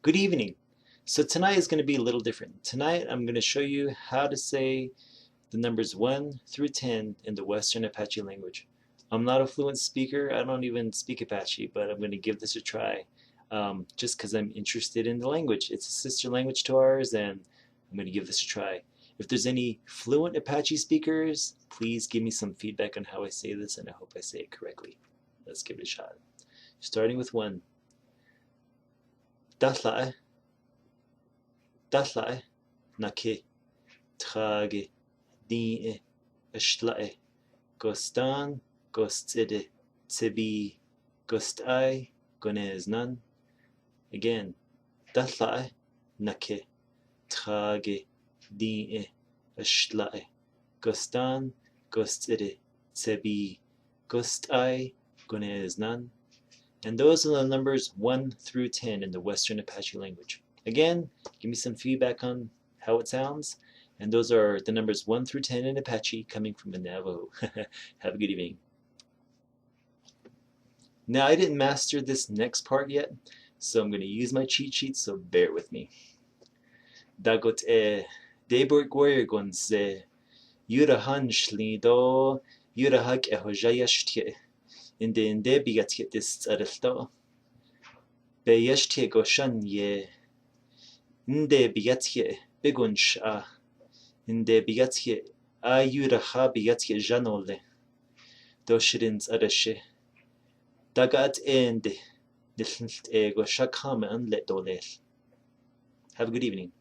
Good evening. So tonight is going to be a little different. Tonight I'm going to show you how to say the numbers 1 through 10 in the Western Apache language. I'm not a fluent speaker. I don't even speak Apache, but I'm going to give this a try just because I'm interested in the language. It's a sister language to ours, and I'm going to give this a try. If there's any fluent Apache speakers, please give me some feedback on how I say this, and I hope I say it correctly. Let's give it a shot. Starting with 1. Dáła'á, Dáła'á, Nakih, Tāāgi, Ndi Nnēē, Ashdla'i, Gostán, Gosts'idi, Tsebīī, Gost'áí, Goneznán. Again, Dáła'á, Nakih, Tāāgi, Ndi Nnēē, Ashdla'i, Gostán, Gosts'idi, Tsebīī, Gost'áí, Goneznán. And those are the numbers 1 through 10 in the Western Apache language. Again, give me some feedback on how it sounds. And those are the numbers 1 through 10 in Apache coming from the Navajo. Have a good evening. Now, I didn't master this next part yet, so I'm going to use my cheat sheet, so bear with me. Dagot'ēē, Daybreak Warrior gonszēē, Yúdahá nshłī, Yúdahá yáshti'go, Ndi Nnēē dists'ad ałdó, yáshti'go nyēē, Ndi bígonsh'aah, Ndi Yúdahá biyáti'zhá noli, Dagot'ēē Ndi Nnēē Have a good evening.